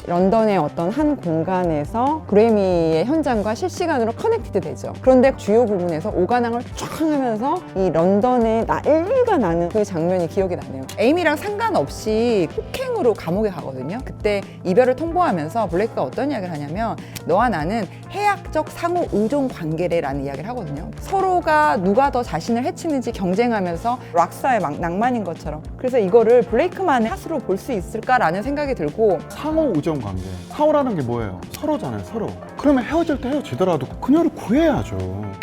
런던의 어떤 한 공간에서 그래미의 현장과 실시간으로 커넥티드 되죠. 그런데 주요 부분에서 오가낭을 쫙 하면서 이 런던의 난리가 나는 그 장면이 기억이 나네요. 에이미랑 상관없이 폭행으로 감옥에 가거든요. 그때 이별을 통보하면서 블레이크가 어떤 이야기를 하냐면 너와 나는 해학적 상호 의존 관계래라는 이야기를 하거든요. 서로가 누가 더 자신을 해치는지 경쟁하면서 락사의 낭만인 것처럼. 그래서 이거를 블레이크만의 핫으로 볼 수 있을까라는 생각이 들고, 상호 우정 관계. 상호라는 게 뭐예요? 서로잖아요, 서로. 그러면 헤어질 때 헤어지더라도 그녀를 구해야죠.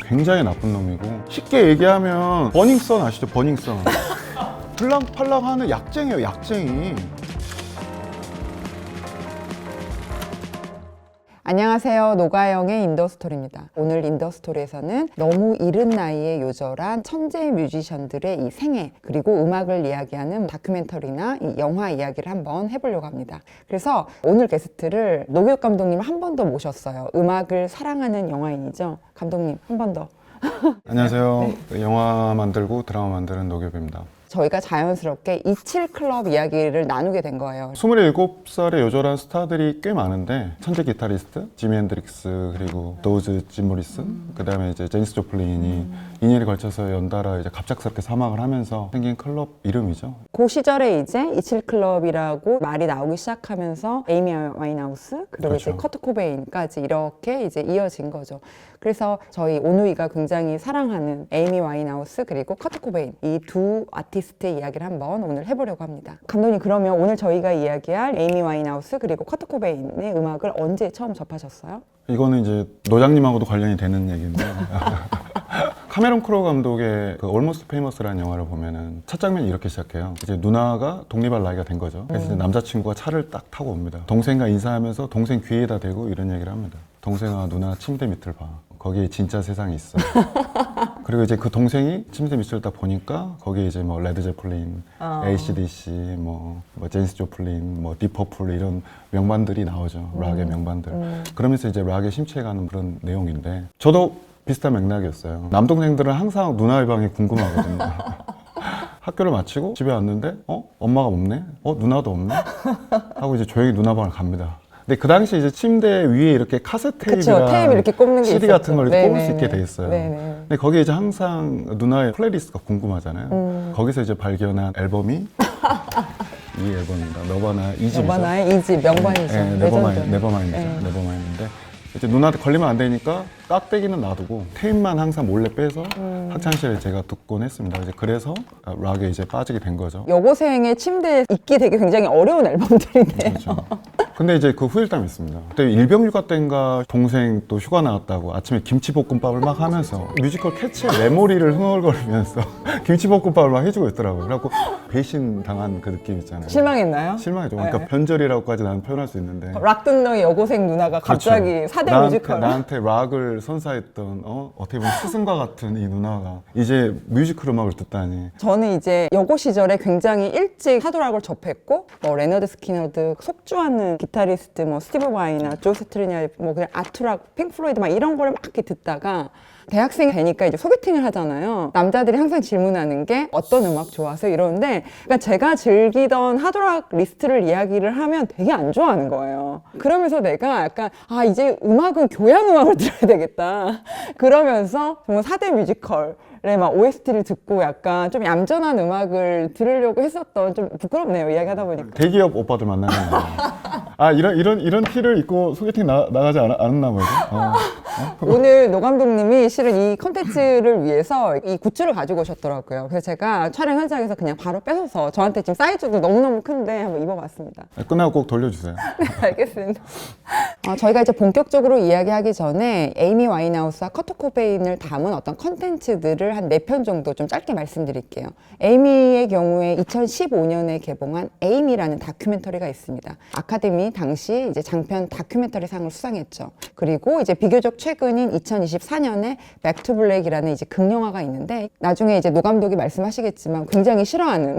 굉장히 나쁜 놈이고, 쉽게 얘기하면 버닝썬 아시죠? 버닝썬. 들랑팔랑 하는 약쟁이에요, 약쟁이. 안녕하세요. 노가영의 인더스토리입니다. 오늘 인더스토리에서는 너무 이른 나이에 요절한 천재 뮤지션들의 이 생애, 그리고 음악을 이야기하는 다큐멘터리나 이 영화 이야기를 한번 해보려고 합니다. 그래서 오늘 게스트를 노교육 감독님을 한 번 더 모셨어요. 음악을 사랑하는 영화인이죠. 감독님, 한 번 더. 안녕하세요. 영화 만들고 드라마 만드는 노교입니다. 저희가 자연스럽게 27클럽 이야기를 나누게 된 거예요. 27살의 요절한 스타들이 꽤 많은데, 천재 기타리스트 지미 핸드릭스, 그리고 도즈 짐 모리슨, 그 다음에 이제 제니스 조플린이 2년에 걸쳐서 연달아 이제 갑작스럽게 사망을 하면서 생긴 클럽 이름이죠. 그 시절에 이제 27클럽이라고 말이 나오기 시작하면서 에이미 와인하우스, 그리고 그렇죠. 이제 커트 코베인까지 이렇게 이제 이어진 거죠. 그래서 저희 오누이가 굉장히 사랑하는 에이미 와인하우스 그리고 커트 코베인, 이 두 아티스트의 이야기를 한번 오늘 해보려고 합니다. 감독님, 그러면 오늘 저희가 이야기할 에이미 와인하우스 그리고 커트 코베인의 음악을 언제 처음 접하셨어요? 이거는 이제 노장님하고도 관련이 되는 얘기인데 카메론 크로우 감독의 그 Almost Famous라는 영화를 보면은 첫 장면이 이렇게 시작해요. 이제 누나가 독립할 나이가 된 거죠. 그래서 이제 남자친구가 차를 딱 타고 옵니다. 동생과 인사하면서 동생 귀에다 대고 이런 얘기를 합니다. 동생아, 누나 침대 밑을 봐. 거기에 진짜 세상이 있어. 그리고 이제 그 동생이 침대 밑을 딱 보니까 거기에 이제 뭐 레드 제플린, AC/DC, 뭐 제니스 조플린, 뭐 디퍼플 이런 명반들이 나오죠. 락의 명반들. 그러면서 이제 락에 심취해가는 그런 내용인데, 저도 비슷한 맥락이었어요. 남동생들은 항상 누나의 방이 궁금하거든요. 학교를 마치고 집에 왔는데 엄마가 없네? 누나도 없네? 하고 이제 조용히 누나 방을 갑니다. 근데 그 당시 이제 침대 위에 이렇게 카세트 테이프랑 테이프 이렇게 꼽는 게 CD 있었죠. 같은 걸 이렇게 꼽을 수 네네. 있게 돼 있어요. 네네. 근데 거기에 이제 항상 누나의 플레이리스트가 궁금하잖아요. 거기서 이제 발견한 앨범이 이 앨범입니다. 너바나 2집이죠. 너바나의 2집 명반이죠. 네버마인드죠. 네. 네버마인드인데 이제 누나한테 걸리면 안 되니까 깍대기는 놔두고 테이프만 항상 몰래 빼서 학창시절에 제가 듣곤 했습니다. 이제 그래서 락에 이제 빠지게 된 거죠. 여고생의 침대에 있기 되게 굉장히 어려운 앨범들이네요. 그렇죠. 근데 이제 그 후일담이 있습니다. 그때 일병휴가 때인가 동생 또 휴가 나왔다고 아침에 김치볶음밥을 막 하면서 뮤지컬 캐치의 메모리를 흥얼거리면서 김치볶음밥을 막 해주고 있더라고요. 그래갖고 배신 당한 그 느낌 있잖아요. 실망했나요? 실망이죠. 네. 그러니까 변절이라고까지 나는 표현할 수 있는데. 락 듣는 여고생 누나가 갑자기 그렇죠. 4대 뮤지컬. 나한테 락을 선사했던 어떻게 보면 스승과 같은 이 누나가 이제 뮤지컬 음악을 듣다니. 저는 이제 여고 시절에 굉장히 일찍 하드락을 접했고, 뭐 레너드 스키너드, 속주하는 기타리스트, 뭐 스티브 바이나 조 스트리냐, 뭐 그냥 아트락, 핑크플로이드 막 이런 걸 막 이렇게 듣다가 대학생이 되니까 이제 소개팅을 하잖아요. 남자들이 항상 질문하는 게 어떤 음악 좋아하세요? 이러는데, 그러니까 제가 즐기던 하드락 리스트를 이야기를 하면 되게 안 좋아하는 거예요. 그러면서 내가 약간 이제 음악은 교양 음악을 들어야 되겠다. 그러면서 정말 4대 뮤지컬 막 OST를 듣고 약간 좀 얌전한 음악을 들으려고 했었던, 좀 부끄럽네요, 이야기하다 보니까. 대기업 오빠들 만나는 거. 이런 티를 입고 소개팅 나가지 않았나 보죠. 오늘 노 감독님이 실은 이 컨텐츠를 위해서 이 굿즈를 가지고 오셨더라고요. 그래서 제가 촬영 현장에서 그냥 바로 뺏어서, 저한테 지금 사이즈도 너무너무 큰데 한번 입어봤습니다. 끝나고 꼭 돌려주세요. 네, 알겠습니다. 저희가 이제 본격적으로 이야기하기 전에 에이미 와인하우스와 커트 코베인을 담은 어떤 컨텐츠들을 한 4편 정도 좀 짧게 말씀드릴게요. 에이미의 경우에 2015년에 개봉한 에이미라는 다큐멘터리가 있습니다. 아카데미 당시 이제 장편 다큐멘터리 상을 수상했죠. 그리고 이제 비교적 최근인 2024년에 백 투 블랙이라는 이제 극영화가 있는데, 나중에 이제 노 감독이 말씀하시겠지만 굉장히 싫어하는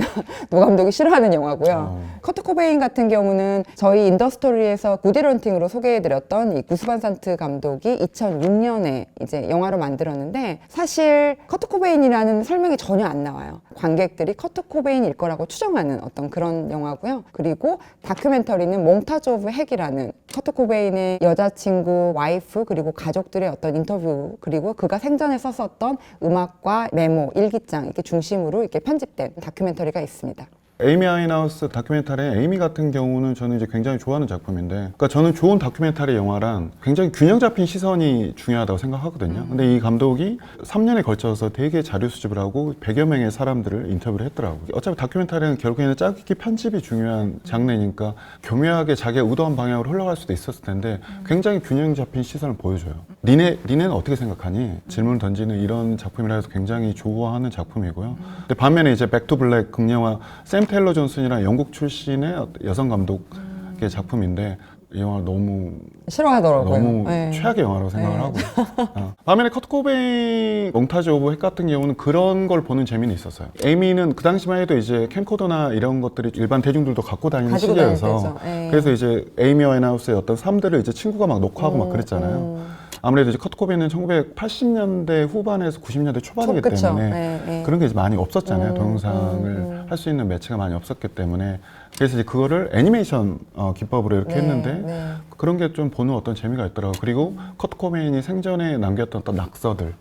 노 감독이 싫어하는 영화고요. 커트 코베인 같은 경우는 저희 인더스토리에서 굿 일 헌팅으로 소개 소개해드렸던 이 구스 반 산트 감독이 2006년에 이제 영화로 만들었는데 사실 커트 코베인이라는 설명이 전혀 안 나와요. 관객들이 커트 코베인일 거라고 추정하는 어떤 그런 영화고요. 그리고 다큐멘터리는 몽타주 오브 핵이라는 커트 코베인의 여자친구, 와이프 그리고 가족들의 어떤 인터뷰 그리고 그가 생전에 썼었던 음악과 메모, 일기장 이렇게 중심으로 이렇게 편집된 다큐멘터리가 있습니다. 에이미 와인하우스 다큐멘터리 에이미 같은 경우는 저는 이제 굉장히 좋아하는 작품인데, 그러니까 저는 좋은 다큐멘터리 영화란 굉장히 균형 잡힌 시선이 중요하다고 생각하거든요. 근데 이 감독이 3년에 걸쳐서 되게 자료 수집을 하고 100여 명의 사람들을 인터뷰를 했더라고요. 어차피 다큐멘터리는 결국에는 짜깁기 편집이 중요한 장르니까 교묘하게 자기가 의도한 방향으로 흘러갈 수도 있었을 텐데 굉장히 균형 잡힌 시선을 보여줘요. 니네는 어떻게 생각하니? 질문을 던지는 이런 작품이라 해서 굉장히 좋아하는 작품이고요. 근데 반면에 이제 백 투 블랙 극영화 샘 테일러 존슨이랑 영국 출신의 여성 감독의 작품인데 이 영화 너무 싫어하더라고요. 너무 네. 최악의 영화라고 생각을 네. 하고 반면에 커트 코베인 몽타주 오브 핵 같은 경우는 그런 걸 보는 재미는 있었어요. 에이미는 그 당시만 해도 이제 캠코더나 이런 것들이 일반 대중들도 갖고 다니는 가지고 시기여서 다닐 때죠. 네. 그래서 이제 에이미 와인하우스의 어떤 삶들을 이제 친구가 막 녹화하고 막 그랬잖아요. 아무래도 이제 커트 코베인은 1980년대 후반에서 90년대 초반이기 그쵸. 때문에 네, 네. 그런 게 이제 많이 없었잖아요. 동영상을 할 수 있는 매체가 많이 없었기 때문에 그래서 이제 그거를 애니메이션 기법으로 이렇게 네, 했는데 네. 그런 게 좀 보는 어떤 재미가 있더라고요. 그리고 커트 코베인이 생전에 남겼던 어떤 낙서들,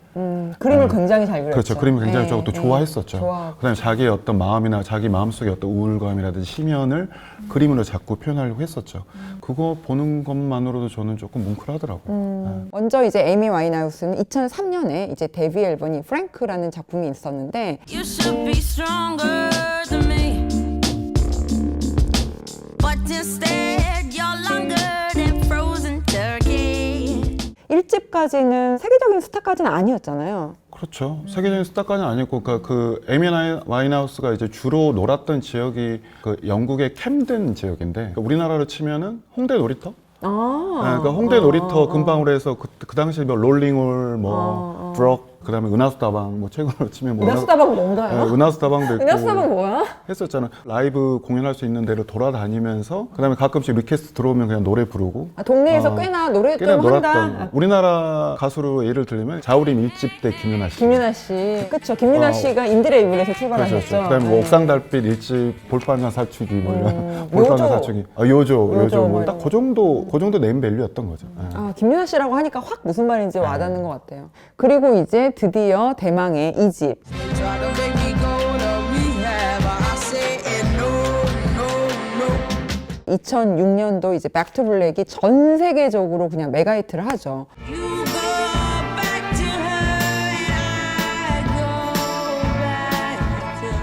그림을 굉장히 잘 그렸죠. 그렇죠. 그림을 굉장히 네, 좋아하고 또 네. 좋아했었죠. 좋아하고. 그다음에 자기의 어떤 마음이나 자기 마음속의 어떤 우울감이라든지 심연을 그림으로 자꾸 표현하려고 했었죠. 그거 보는 것만으로도 저는 조금 뭉클하더라고요. 먼저 이제 에이미 와인하우스는 2003년에 이제 데뷔 앨범이 프랭크라는 작품이 있었는데 You should be stronger than me. But instead, you're longer than frozen turkey. 1집까지는 세계적인 스타까지는 아니었잖아요. 그렇죠. 세계적인 스타까지는 아니고, 그러니까 그 에이미 와인하우스가 이제 주로 놀았던 지역이 그 영국의 캠든 지역인데, 그러니까 우리나라로 치면은 홍대 놀이터? 그러니까 홍대 놀이터 근방으로 해서 그 당시 뭐 롤링홀, 뭐 브럭, 그다음에 은하수다방, 뭐 최근으로 치면 뭐 은하수다방 뭔가요? 은하수다방도 있고 은하수다방 뭐야? 했었잖아. 라이브 공연할 수 있는 데를 돌아다니면서 그다음에 가끔씩 리퀘스트 들어오면 그냥 노래 부르고. 동네에서 꽤나 노래 좀 한다. 우리나라 가수로 예를 들면 자우림 1집 때 김윤아 씨. 김윤아 씨, 그쵸? 김윤아 씨가 인디레이블에서 출발하셨죠. 그렇죠. 그다음에 뭐 네. 옥상 달빛 1집 볼빨간 사춘기 뭐 이런 볼빨간 요조. 사춘기. 요조 뭐 뭐 딱 그 정도 네임 밸류였던 거죠. 예. 김윤아 씨라고 하니까 확 무슨 말인지 와닿는 것 같아요. 그리고 이제 드디어 대망의 2집. Try to make me go to rehab. I said no. 2006년도 이제 백 투 블랙이 전 세계적으로 그냥 메가 히트를 하죠. You go back to her and I go back to.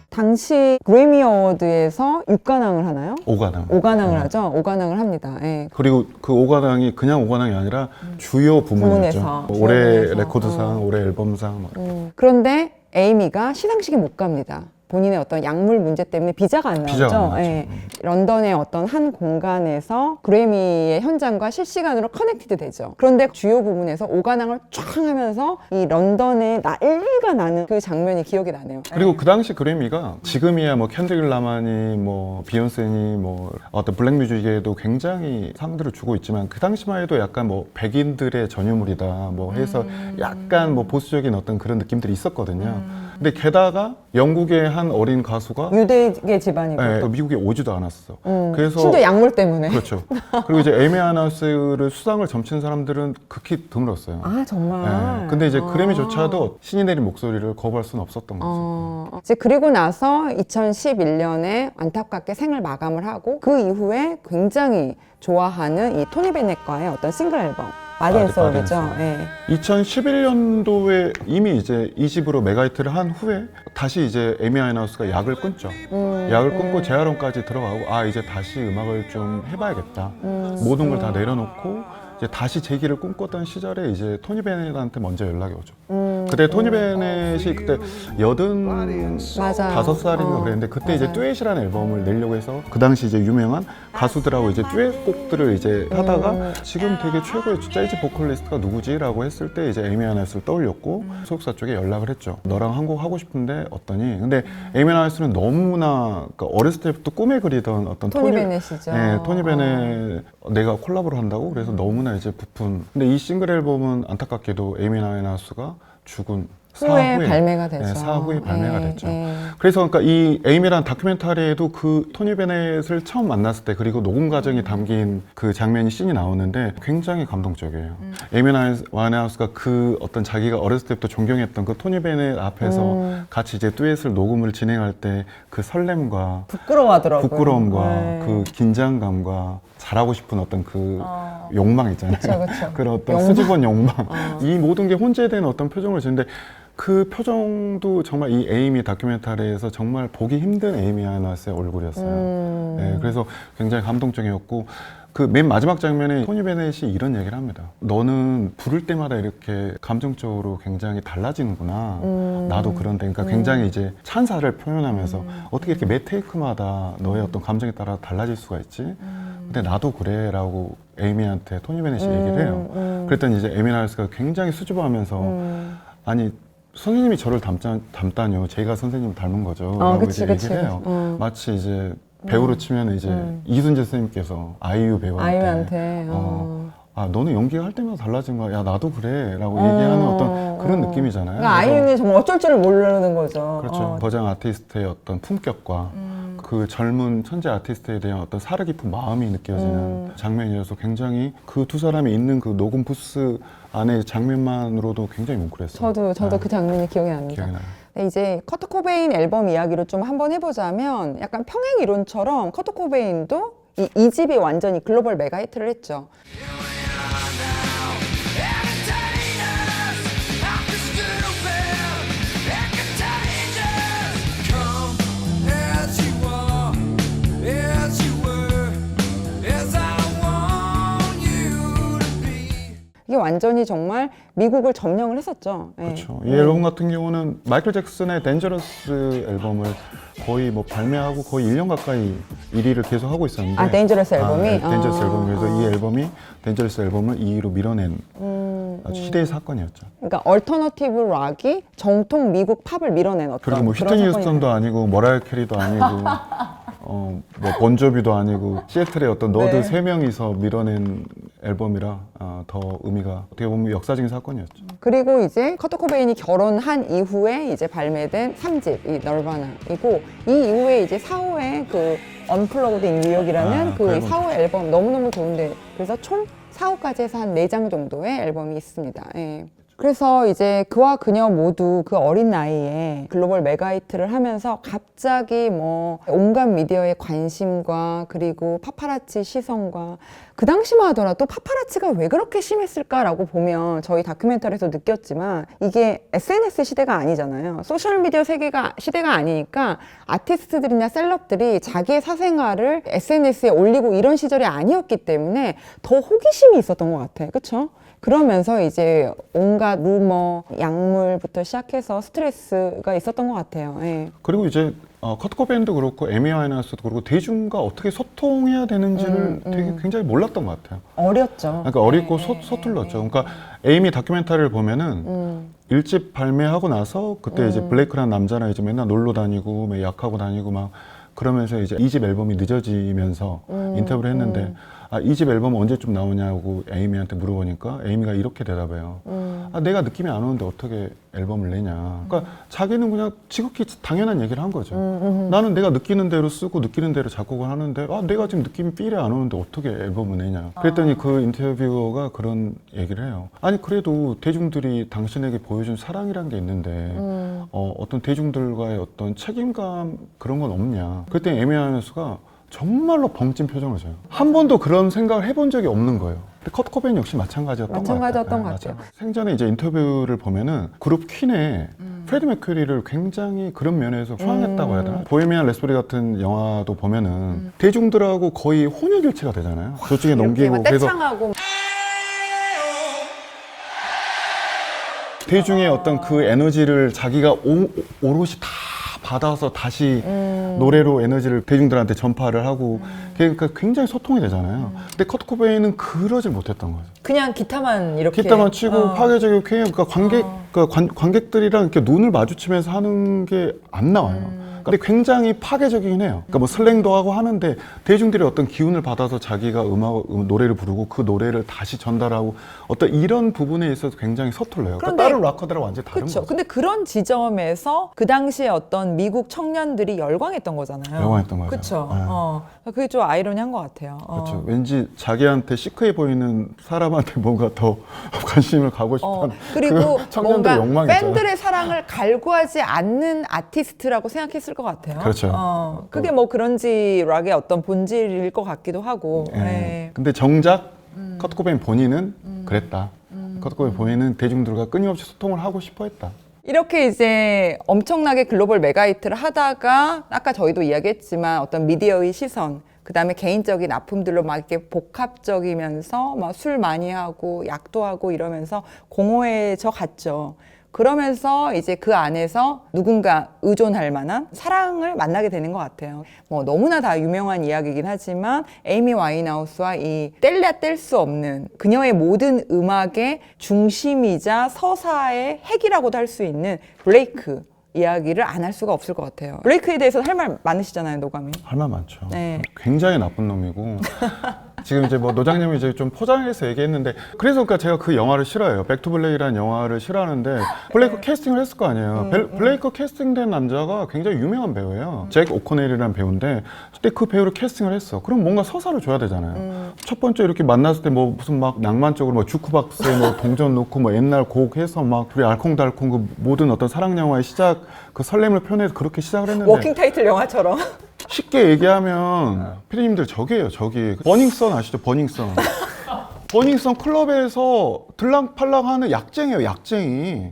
당시 그래미 어워드에서 6관왕을 하나요? 5관왕. 5관왕을 하죠. 5관왕을 합니다. 예. 그리고 그 5관왕이 그냥 5관왕이 아니라 주요 부문에서. 부문이었죠. 올해 부문에서. 레코드상, 올해 앨범상. 뭐. 그런데 에이미가 시상식에 못 갑니다. 본인의 어떤 약물 문제 때문에 비자가 안 나오죠. 비자가 안 나오죠. 예. 런던의 어떤 한 공간에서 그래미의 현장과 실시간으로 커넥티드 되죠. 그런데 주요 부분에서 5관왕을 쫙 하면서 이 런던에 난리가 나는 그 장면이 기억이 나네요. 그리고 그 당시 그래미가 지금이야 뭐 켄드릭 라마니 뭐 비욘세니 뭐 어떤 블랙 뮤직에도 굉장히 상들을 주고 있지만 그 당시만 해도 약간 뭐 백인들의 전유물이다 뭐 해서 약간 뭐 보수적인 어떤 그런 느낌들이 있었거든요. 근데 게다가 영국의 한 어린 가수가 유대계 집안이고 예, 또. 미국에 오지도 않았어. 그래서 심지어 약물 때문에. 그렇죠. 그리고 이제 에이미 와인하우스를 수상을 점치는 사람들은 극히 드물었어요. 아 정말. 예. 근데 이제 그래미조차도 신이 내린 목소리를 거부할 수는 없었던 거죠. 이제 그리고 나서 2011년에 안타깝게 생을 마감을 하고 그 이후에 굉장히 좋아하는 이 토니 베넷과의 어떤 싱글 앨범 마딘 소울이죠. 마딘 소울. 예. 2011년도에 이미 이제 2집으로 메가히트를 한 후에 다시 이제 에이미 와인하우스가 약을 끊죠. 약을 끊고 재활원까지 들어가고 아 이제 다시 음악을 좀 해봐야겠다. 모든 걸 다 내려놓고 이제 다시 재기를 꿈꿨던 시절에 이제 토니 베넷한테 먼저 연락이 오죠. 그때 토니 베넷이 그때 85살인가 맞아. 그랬는데 그때 이제 맞아요. 듀엣이라는 앨범을 내려고 해서 그 당시 이제 유명한 가수들하고 이제 듀엣곡들을 이제 하다가 지금 되게 최고의 재즈 보컬리스트가 누구지라고 했을 때 이제 에이미 와인하우스를 떠올렸고 소속사 쪽에 연락을 했죠. 너랑 한 곡 하고 싶은데 어떠니? 근데 에이미 와인하우스는 너무나 그러니까 어렸을 때부터 꿈에 그리던 어떤 토니 베넷이죠. 네, 토니 베넷 내가 콜라보를 한다고 그래서 너무나 이제 부푼. 근데 이 싱글 앨범은 안타깝게도 에이미 와인하우스가 죽은 후에 발매가 되죠. 네, 사후에 발매가 됐죠. 예. 그래서 그러니까 이 에이미라는 다큐멘터리에도 그 토니 베넷을 처음 만났을 때 그리고 녹음 과정이 담긴 그 장면이 씬이 나오는데 굉장히 감동적이에요. 에이미 와인하우스가 그 어떤 자기가 어렸을 때부터 존경했던 그 토니 베넷 앞에서 같이 이제 듀엣을 녹음을 진행할 때 그 설렘과 부끄러워하더라고요. 부끄러움과 네. 그 긴장감과 잘하고 싶은 어떤 그 욕망 있잖아요. 그쵸. 그런 어떤 욕망. 수줍은 욕망. 이 모든 게 혼재된 어떤 표정을 지는데 그 표정도 정말 이 에이미 다큐멘터리에서 정말 보기 힘든 에이미 와인하우스의 얼굴이었어요. 네, 그래서 굉장히 감동적이었고 그 맨 마지막 장면에 토니 베넷이 이런 얘기를 합니다. 너는 부를 때마다 이렇게 감정적으로 굉장히 달라지는구나. 나도 그런데. 그러니까 굉장히 이제 찬사를 표현하면서 어떻게 이렇게 매 테이크마다 너의 어떤 감정에 따라 달라질 수가 있지? 근데 나도 그래 라고 에이미한테 토니 베넷이 얘기를 해요. 그랬더니 이제 에이미 와인하우스가 굉장히 수줍어하면서 아니 선생님이 저를 닮다뇨. 제가 선생님을 닮은 거죠. 라고 그치, 이제 그치. 얘기를 해요. 마치 이제 배우로 치면 이제 이순재 선생님께서 아이유 배우한테 아이유한테. 아 너는 연기할 때마다 달라진 거야. 야 나도 그래. 라고 얘기하는 어떤 그런 느낌이잖아요. 그러니까 그래서 아이유는 정말 어쩔 줄을 모르는 거죠. 그렇죠. 버장 아티스트의 어떤 품격과 그 젊은 천재 아티스트에 대한 어떤 사려 깊은 마음이 느껴지는 장면이어서 굉장히 그 두 사람이 있는 그 녹음 부스 안에 장면만으로도 굉장히 뭉클했어요. 저도 그 장면이 기억이 납니다. 기억이 나요. 네, 이제 커트 코베인 앨범 이야기를 좀 한번 해보자면 약간 평행 이론처럼 커트 코베인도 이 집이 완전히 글로벌 메가 히트를 했죠. 이게 완전히 정말 미국을 점령을 했었죠. 예. 그렇죠. 이 앨범 같은 경우는 마이클 잭슨의 댄저러스 앨범을 거의 뭐 발매하고 거의 1년 가까이 1위를 계속 하고 있었는데 아, 댄저러스 앨범이? 네, 댄저러스 아, 앨범. 그래서 이 앨범이 댄저러스 앨범을 2위로 밀어낸 아주 희대의 사건이었죠. 그러니까 얼터너티브 락이 정통 미국 팝을 밀어낸 어떤 그리고 뭐 그런 휘트니 사건이네요. 휴스턴도 아니고 머라이어 캐리도 아니고 뭐 본조비도 아니고 시애틀의 어떤 너드 네. 세 명이서 밀어낸 앨범이라 더 의미가 어떻게 보면 역사적인 사건이었죠. 그리고 이제 커트 코베인이 결혼한 이후에 이제 발매된 3집 이 널바나이고 이 이후에 이제 4호의 그 언플러그드 인 뉴욕이라는 그 그 앨범 4호 앨범 너무너무 좋은데 그래서 총 4호까지 해서 한 4장 정도의 앨범이 있습니다. 예. 그래서 이제 그와 그녀 모두 그 어린 나이에 글로벌 메가히트를 하면서 갑자기 뭐 온갖 미디어의 관심과 그리고 파파라치 시선과 그 당시만 하더라도 파파라치가 왜 그렇게 심했을까라고 보면 저희 다큐멘터리에서 느꼈지만 이게 SNS 시대가 아니잖아요. 소셜미디어 시대가 아니니까 아티스트들이나 셀럽들이 자기의 사생활을 SNS에 올리고 이런 시절이 아니었기 때문에 더 호기심이 있었던 것 같아요. 그렇죠? 그러면서 이제 온갖 루머, 약물부터 시작해서 스트레스가 있었던 것 같아요. 예. 그리고 이제 커트 코베인도 그렇고 에미 와인하우스도 그렇고 대중과 어떻게 소통해야 되는지를 되게 굉장히 몰랐던 것 같아요. 어렸죠. 그러니까 어리고 서툴렀죠. 그러니까 에이미 다큐멘터리를 보면은 일집 발매하고 나서 그때 이제 블레이크라는 남자랑 이제 맨날 놀러 다니고 막 약하고 다니고 막 그러면서 이제 2집 앨범이 늦어지면서 인터뷰를 했는데 아, 2집 앨범 언제쯤 나오냐고 에이미한테 물어보니까 에이미가 이렇게 대답해요. 아, 내가 느낌이 안 오는데 어떻게 앨범을 내냐. 그러니까 자기는 그냥 지극히 당연한 얘기를 한 거죠. 나는 내가 느끼는 대로 쓰고 느끼는 대로 작곡을 하는데 아, 내가 지금 느낌이 삘이 안 오는데 어떻게 앨범을 내냐. 그랬더니 그 인터뷰어가 그런 얘기를 해요. 아니 그래도 대중들이 당신에게 보여준 사랑이란 게 있는데 어떤 대중들과의 어떤 책임감 그런 건 없냐. 그랬더니 에미 와인하우스가 정말로 벙찐 표정을 져요. 한 번도 그런 생각을 해본 적이 없는 거예요. 근데 커트 코베인 역시 마찬가지였던 것 같아요. 것 같아요. 생전에 이제 인터뷰를 보면은 그룹 퀸의 프레디 머큐리를 굉장히 그런 면에서 추앙했다고 해야 되나? 보헤미안 랩소디 같은 영화도 보면은 대중들하고 거의 혼혈일체가 되잖아요. 저쪽에 넘기고 그래서 떼창하고 대중의 어떤 그 에너지를 자기가 오롯이 다 받아서 다시 노래로 에너지를 대중들한테 전파를 하고 그러니까 굉장히 소통이 되잖아요. 근데 커트 코베인은 그러질 못했던 거죠. 그냥 기타만 이렇게 기타만 치고 파괴적이고 그러니까 관객들이랑 이렇게 눈을 마주치면서 하는 게 안 나와요. 근데 굉장히 파괴적이긴 해요. 그러니까 뭐 슬랭도 하고 하는데 대중들이 어떤 기운을 받아서 자기가 노래를 부르고 그 노래를 다시 전달하고 어떤 이런 부분에 있어서 굉장히 서툴러요. 그러니까 다른 락커들하고 완전히 다른 그렇죠. 거죠. 근데 그런 지점에서 그 당시에 어떤 미국 청년들이 열광했던 거잖아요. 열광했던 거죠. 그렇죠. 네. 그게 좀 아이러니한 것 같아요. 그렇죠. 왠지 자기한테 시크해 보이는 사람한테 뭔가 더 관심을 가고 싶은 그리고 그 청년들의 뭔가 욕망이죠. 팬들의 사랑을 갈구하지 않는 아티스트라고 생각했을 것 같아요. 그렇죠. 그게 뭐 그런지 락의 어떤 본질일 것 같기도 하고. 예. 네. 근데 정작 커트 코베인 본인은 그랬다. 커트 코베인 본인은 대중들과 끊임없이 소통을 하고 싶어 했다. 이렇게 이제 엄청나게 글로벌 메가히트를 하다가 아까 저희도 이야기했지만 어떤 미디어의 시선, 그 다음에 개인적인 아픔들로 막 이렇게 복합적이면서 막 술 많이 하고 약도 하고 이러면서 공허해져 갔죠. 그러면서 이제 그 안에서 누군가 의존할 만한 사랑을 만나게 되는 것 같아요. 뭐 너무나 다 유명한 이야기이긴 하지만 에이미 와인하우스와 이 뗄래야 뗄 수 없는 그녀의 모든 음악의 중심이자 서사의 핵이라고도 할 수 있는 블레이크 이야기를 안 할 수가 없을 것 같아요. 블레이크에 대해서 할 말 많으시잖아요, 노감이. 할 말 많죠. 네. 굉장히 나쁜 놈이고 지금 이제 뭐 노장님이 이제 좀 포장해서 얘기했는데 그래서 그러니까 제가 그 영화를 싫어해요. 백투 블레이라는 영화를 싫어하는데 블레이크 캐스팅을 했을 거 아니에요. 블레이크 캐스팅된 남자가 굉장히 유명한 배우예요. 잭 오코넬이라는 배우인데 근데 그 배우를 캐스팅을 했어. 그럼 뭔가 서사를 줘야 되잖아요. 첫 번째 이렇게 만났을 때 뭐 무슨 막 낭만적으로 뭐 주크박스에 뭐 동전 넣고 뭐 옛날 곡 해서 막 둘이 알콩달콩 그 모든 어떤 사랑 영화의 시작 그 설렘을 표현해서 그렇게 시작을 했는데 워킹 타이틀 영화처럼. 쉽게 얘기하면 피디님들 저기예요. 저기 버닝썬 아시죠? 버닝썬. 버닝썬 클럽에서 들락팔락 하는 약쟁이에요. 약쟁이.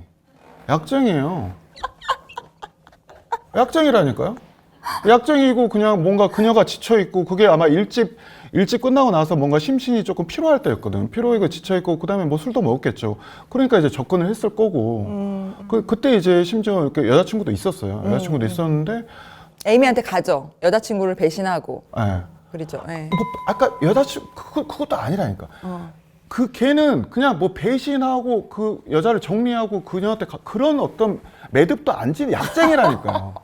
약쟁이에요. 약쟁이라니까요. 약쟁이고 그냥 뭔가 그녀가 지쳐있고 그게 아마 일집 끝나고 나서 뭔가 심신이 조금 피로할 때였거든. 피로이고 지쳐있고 그다음에 뭐 술도 먹었겠죠. 그러니까 이제 접근을 했을 거고 그때 이제 심지어 이렇게 여자친구도 있었어요. 여자친구도 있었는데 에이미한테 가죠. 여자친구를 배신하고. 예. 그렇죠. 예. 뭐 아까 여자친구 그것도 아니라니까. 그 걔는 그냥 뭐 배신하고 그 여자를 정리하고 그녀한테 그런 어떤 매듭도 안 지는 약쟁이라니까요.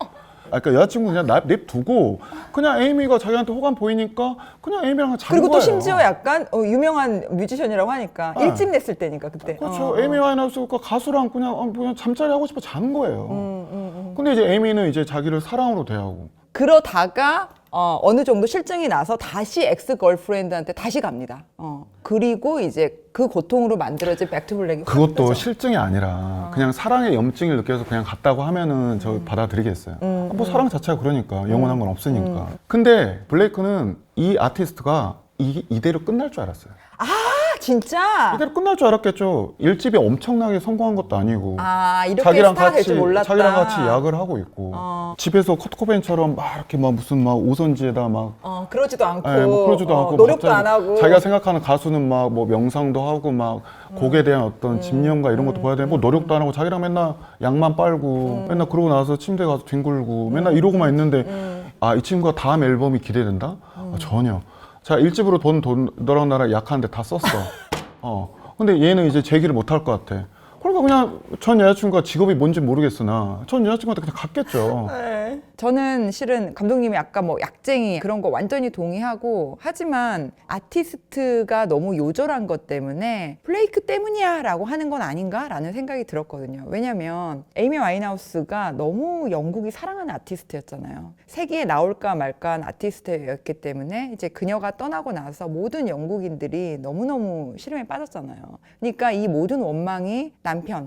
그러니까 여자친구 그냥 냅두고 그냥 에이미가 자기한테 호감 보이니까 그냥 에이미랑 자는 그리고 거예요. 또 심지어 약간 유명한 뮤지션이라고 하니까 네. 일집 냈을 때니까 그때. 그렇죠. 에이미 와인하우스가 가수랑 그냥 잠자리 하고 싶어 자는 거예요. 근데 이제 에이미는 이제 자기를 사랑으로 대하고. 그러다가 어느 정도 실증이 나서 다시 엑스 걸프렌드한테 다시 갑니다. 그리고 이제 그 고통으로 만들어진 백투 블랙이 그것도 실증이 아니라 그냥 사랑의 염증을 느껴서 그냥 갔다고 하면은 저 받아들이겠어요. 뭐 사랑 자체가 그러니까 영원한 건 없으니까. 근데 블레이크는 이 아티스트가 이대로 끝날 줄 알았어요. 아 진짜? 이대로 끝날 줄 알았겠죠. 1집이 엄청나게 성공한 것도 아니고 이렇게 자기랑 스타가 될 줄 몰랐다. 자기랑 같이 약을 하고 있고 집에서 커트 코베인처럼 막 이렇게 막 무슨 막 오선지에다 막 그러지도 않고, 뭐 그러지도 않고 노력도 막 안 하고. 자기가 생각하는 가수는 막 뭐 명상도 하고 막 곡에 대한 어떤 집념과 이런 것도 봐야 되고 뭐 노력도 안 하고 자기랑 맨날 약만 빨고 맨날 그러고 나서 침대에 가서 뒹굴고 맨날 이러고만 있는데 이 친구가 다음 앨범이 기대된다? 전혀. 자, 1집으로 돈 너랑 나랑 약하는데 다 썼어. 근데 얘는 이제 제기를 못 할 것 같아. 그러니까 그냥 전 여자친구가 직업이 뭔지 모르겠으나 전 여자친구한테 그냥 갔겠죠. 저는 실은 감독님이 아까 뭐 약쟁이 그런 거 완전히 동의하고 하지만 아티스트가 너무 요절한 것 때문에 블레이크 때문이야 라고 하는 건 아닌가 라는 생각이 들었거든요. 왜냐면 에이미 와인하우스가 너무 영국이 사랑하는 아티스트였잖아요. 세계에 나올까 말까 한 아티스트였기 때문에 이제 그녀가 떠나고 나서 모든 영국인들이 너무너무 시름에 빠졌잖아요. 그러니까 이 모든 원망이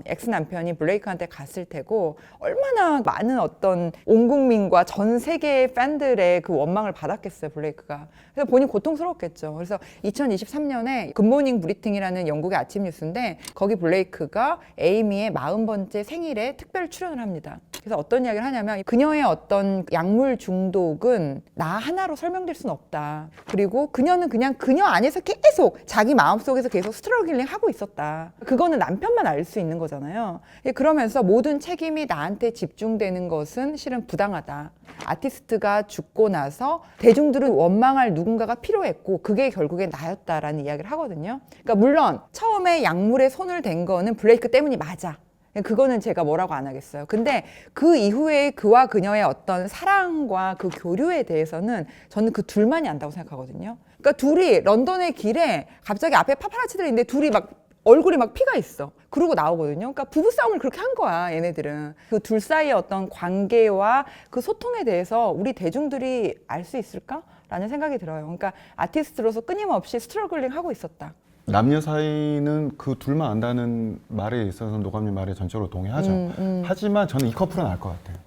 엑스 남편이 블레이크한테 갔을 테고 얼마나 많은 어떤 온 국민과 전 세계의 팬들의 그 원망을 받았겠어요, 블레이크가. 그래서 본인 고통스러웠겠죠. 그래서 2023년에 굿모닝 브리팅이라는 영국의 아침 뉴스인데 거기 블레이크가 에이미의 40번째 생일에 특별 출연을 합니다. 그래서 어떤 이야기를 하냐면 그녀의 어떤 약물 중독은 나 하나로 설명될 수는 없다. 그리고 그녀는 그냥 그녀 안에서 계속 자기 마음속에서 계속 스트러글링 하고 있었다. 그거는 남편만 알 수 있는 거잖아요. 그러면서 모든 책임이 나한테 집중되는 것은 실은 부당하다. 아티스트가 죽고 나서 대중들은 원망할 누군가가 필요했고 그게 결국에 나였다라는 이야기를 하거든요. 그러니까 물론 처음에 약물에 손을 댄 거는 블레이크 때문이 맞아. 그거는 제가 뭐라고 안 하겠어요. 근데 그 이후에 그와 그녀의 어떤 사랑과 그 교류에 대해서는 저는 그 둘만이 안다고 생각하거든요. 그러니까 둘이 런던의 길에 갑자기 앞에 파파라치들이 있는데 둘이 막 얼굴이 막 피가 있어. 그러고 나오거든요. 그러니까 부부싸움을 그렇게 한 거야, 얘네들은. 그 둘 사이의 어떤 관계와 그 소통에 대해서 우리 대중들이 알 수 있을까? 라는 생각이 들어요. 그러니까 아티스트로서 끊임없이 스트러글링 하고 있었다. 남녀 사이는 그 둘만 안다는 말에 있어서 노감님 말에 전적으로 동의하죠. 하지만 저는 이 커플은 알 것 같아요.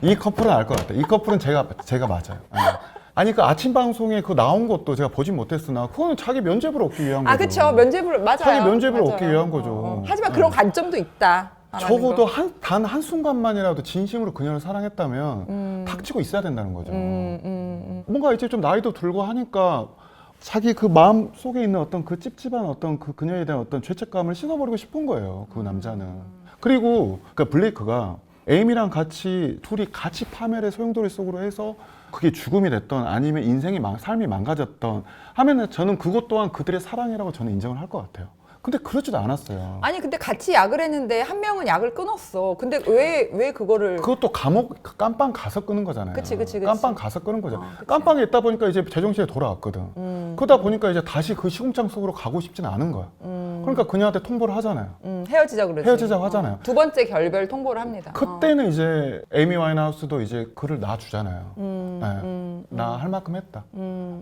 이 커플은 알 것 같아요. 이 커플은 제가 맞아요. 아니 그 아침 방송에 그 나온 것도 제가 보진 못했으나 그거는 자기 면죄부를 얻기 위한 거죠. 그렇죠. 면죄부를 맞아요. 자기 면죄부를 맞아요. 얻기 위한 거죠. 하지만 그런 관점도 있다. 적어도 단 한순간만이라도 진심으로 그녀를 사랑했다면 탁치고 있어야 된다는 거죠. 뭔가 이제 좀 나이도 들고 하니까 자기 그 마음 속에 있는 어떤 그 찝찝한 어떤 그 그녀에 대한 어떤 죄책감을 씻어버리고 싶은 거예요. 그 남자는. 그리고 그 블레이크가 에이미랑 같이 둘이 같이 파멸의 소용돌이 속으로 해서 그게 죽음이 됐던 아니면 삶이 망가졌던 하면은 저는 그것 또한 그들의 사랑이라고 저는 인정을 할 것 같아요. 근데 그러지도 않았어요. 아니 근데 같이 약을 했는데 한 명은 약을 끊었어. 근데 왜 그거를 그것도 감옥 깜빵 가서 끄는 거잖아요. 그치. 깜빵 가서 끄는 거죠. 그치. 깜빵에 있다 보니까 이제 제정신에 돌아왔거든. 그러다 보니까 이제 다시 그 시궁창 속으로 가고 싶지는 않은 거야. 그러니까 그녀한테 통보를 하잖아요. 헤어지자 그러지. 헤어지자고 하잖아요. 두 번째 결별 통보를 합니다. 그때는 이제 에이미 와인하우스도 이제 그를 놔주잖아요. 네. 나 할 만큼 했다.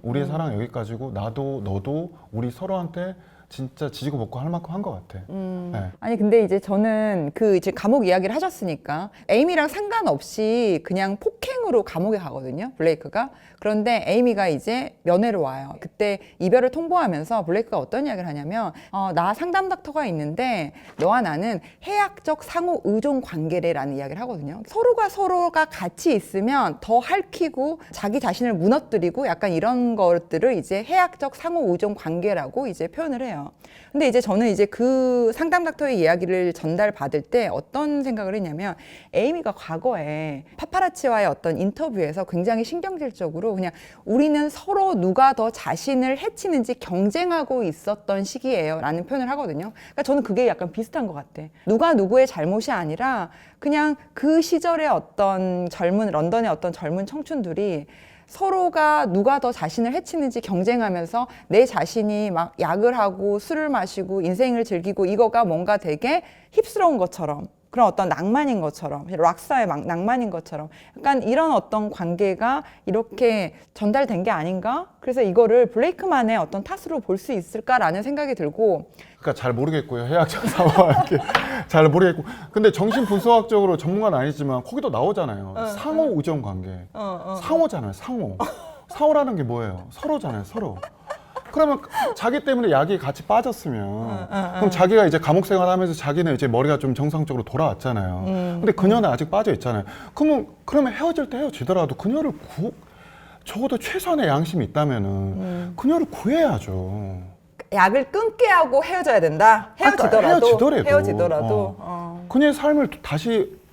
우리의 사랑 여기까지고 나도 너도 우리 서로한테 진짜 지지고 볶고 할 만큼 한 것 같아. 네. 아니 근데 이제 저는 그 이제 감옥 이야기를 하셨으니까 에이미랑 상관없이 그냥 폭행으로 감옥에 가거든요, 블레이크가. 그런데 에이미가 이제 면회를 와요. 그때 이별을 통보하면서 블레이크가 어떤 이야기를 하냐면 나 상담 닥터가 있는데 너와 나는 해학적 상호 의존 관계래라는 이야기를 하거든요. 서로가 같이 있으면 더 핥히고 자기 자신을 무너뜨리고 약간 이런 것들을 이제 해학적 상호 의존 관계라고 이제 표현을 해요. 근데 이제 저는 이제 그 상담 닥터의 이야기를 전달받을 때 어떤 생각을 했냐면 에이미가 과거에 파파라치와의 어떤 인터뷰에서 굉장히 신경질적으로 그냥 우리는 서로 누가 더 자신을 해치는지 경쟁하고 있었던 시기예요 라는 표현을 하거든요. 그러니까 저는 그게 약간 비슷한 것 같아. 누가 누구의 잘못이 아니라 그냥 그 시절의 어떤 런던의 어떤 젊은 청춘들이 서로가 누가 더 자신을 해치는지 경쟁하면서 내 자신이 막 약을 하고 술을 마시고 인생을 즐기고 이거가 뭔가 되게 힙스러운 것처럼 그런 어떤 낭만인 것처럼 락사의 낭만인 것처럼 약간 이런 어떤 관계가 이렇게 전달된 게 아닌가? 그래서 이거를 블레이크만의 어떤 탓으로 볼 수 있을까라는 생각이 들고 그러니까 잘 모르겠고요. 해학적 상황 이렇게 잘 모르겠고. 근데 정신분석학적으로 전문가는 아니지만 거기도 나오잖아요. 상호 의존 관계. 상호잖아요. 상호. 상호라는 게 뭐예요? 서로잖아요. 서로. 그러면 자기 때문에 약이 같이 빠졌으면 그럼 자기가 이제 감옥 생활하면서 자기는 이제 머리가 좀 정상적으로 돌아왔잖아요. 근데 그녀는 아직 빠져 있잖아요. 그러면 헤어질 때 헤어지더라도 그녀를 적어도 최소한의 양심이 있다면은 그녀를 구해야죠. 약을 끊게 하고 헤어져야 된다. 헤어지더라도. 그녀의 삶을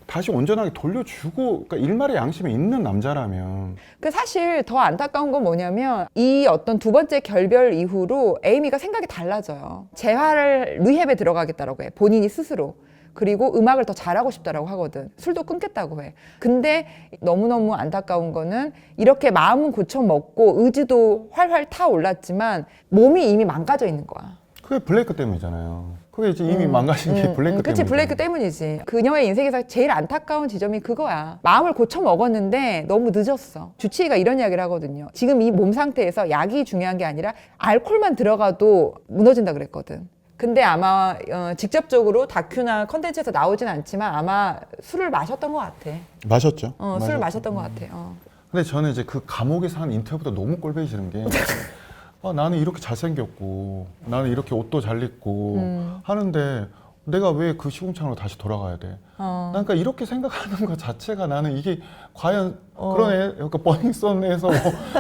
다시 온전하게 돌려주고, 그러니까 일말의 양심이 있는 남자라면. 그 사실 더 안타까운 건 뭐냐면 이 어떤 두 번째 결별 이후로 에이미가 생각이 달라져요. 재활을 리헵에 들어가겠다라고 해. 본인이 스스로. 그리고 음악을 더 잘하고 싶다라고 하거든. 술도 끊겠다고 해. 근데 너무너무 안타까운 거는 이렇게 마음은 고쳐먹고 의지도 활활 타올랐지만 몸이 이미 망가져 있는 거야. 그게 블레이크 때문이잖아요. 그게 이제 이미 망가진 게 블레이크 때문이죠. 그치, 블레이크 때문이지. 그녀의 인생에서 제일 안타까운 지점이 그거야. 마음을 고쳐 먹었는데 너무 늦었어. 주치의가 이런 이야기를 하거든요. 지금 이 몸 상태에서 약이 중요한 게 아니라 알코올만 들어가도 무너진다 그랬거든. 근데 아마 직접적으로 다큐나 컨텐츠에서 나오진 않지만 아마 술을 마셨던 것 같아. 마셨죠. 술을 마셨던 것 같아. 근데 저는 이제 그 감옥에서 한 인터뷰도 너무 꼴보기 싫은 게 나는 이렇게 잘생겼고 나는 이렇게 옷도 잘 입고 하는데 내가 왜 그 시궁창으로 다시 돌아가야 돼? 난 그러니까 이렇게 생각하는 것 자체가 나는 이게 과연 그러네. 그러니까 버닝썬에서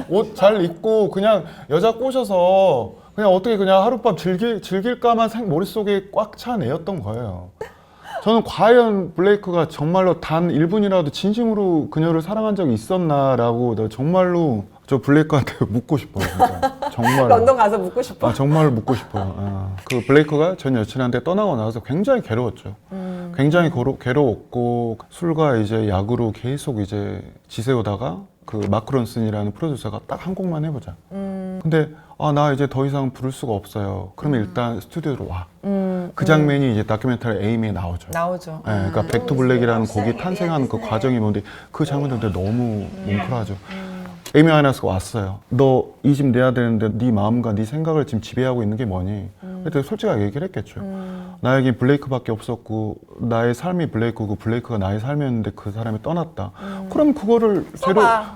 옷 잘 입고 그냥 여자 꼬셔서 그냥 어떻게 그냥 하룻밤 즐길까만 머릿속에 꽉 찬 애였던 거예요. 저는 과연 블레이크가 정말로 단 1분이라도 진심으로 그녀를 사랑한 적이 있었나라고 나 정말로 저 블레이크한테 묻고 싶어요. 진짜. 정말. 런던 가서 묻고 싶어. 아, 정말 묻고 싶어요. 그 블레이크가 전 여친한테 떠나고 나서 굉장히 괴로웠죠. 굉장히 괴로웠고 술과 이제 약으로 계속 이제 지새우다가 그 마크 론슨이라는 프로듀서가 딱 한 곡만 해보자. 근데 나 이제 더 이상 부를 수가 없어요. 그러면 일단 스튜디오로 와. 그 장면이 이제 다큐멘터리 에이미에 나오죠. 나오죠. 네, 그러니까 백투 블랙이라는 곡이 탄생하는 그 과정이 뭔데 그 장면들 너무 뭉클하죠. 에이미 와인하우스가 왔어요. 너 이 집 내야 되는데 네 마음과 네 생각을 지금 지배하고 있는 게 뭐니? 그때 솔직하게 얘기를 했겠죠. 나에게 블레이크밖에 없었고 나의 삶이 블레이크고 블레이크가 나의 삶이었는데 그 사람이 떠났다. 그럼 그거를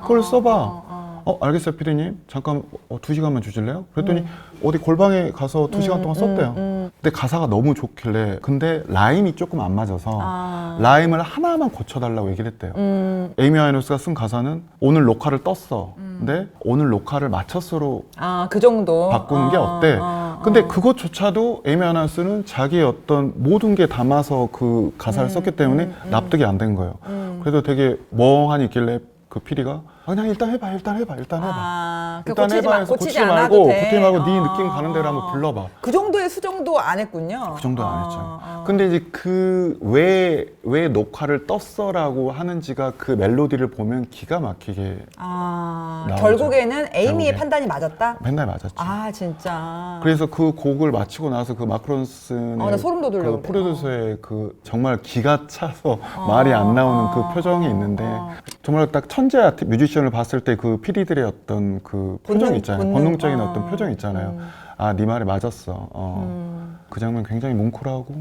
그걸 써봐. 알겠어요, 피디님. 잠깐 2시간만 주실래요? 그랬더니 어디 골방에 가서 2시간 동안 썼대요. 근데 가사가 너무 좋길래 근데 라임이 조금 안 맞아서 라임을 하나만 고쳐달라고 얘기를 했대요. 에이미 와인하우스가 쓴 가사는 오늘 녹화를 떴어. 근데 오늘 녹화를 마쳤어로 그 정도. 바꾸는 게 어때? 근데 그것조차도 에이미 와인하우스는 자기의 어떤 모든 게 담아서 그 가사를 썼기 때문에 납득이 안 된 거예요. 그래서 되게 멍하니 있길래 그 PD가 그냥 일단 해봐. 일단 해봐. 일단 해봐 해서 고치지 말고 네 느낌 가는 대로 한번 불러봐. 그 정도의 수정도 안 했군요. 그 정도는 안 했죠. 근데 이제 그 왜 녹화를 떴어라고 하는지가 그 멜로디를 보면 기가 막히게 나오죠. 결국에는 에이미의 결국에. 판단이 맞았다? 맨날 맞았죠. 진짜. 그래서 그 곡을 마치고 나서 그 마크 론슨의 나 소름 돋으려고 그 그래. 프로듀서의 그 정말 기가 차서 말이 안 나오는 그 표정이 있는데 정말 딱 천재 뮤지션을 봤을 때 그 PD들의 어떤 그 표정 있잖아요. 본능적인 어떤 표정 있잖아요. 네 말에 맞았어. 그 장면 굉장히 뭉클하고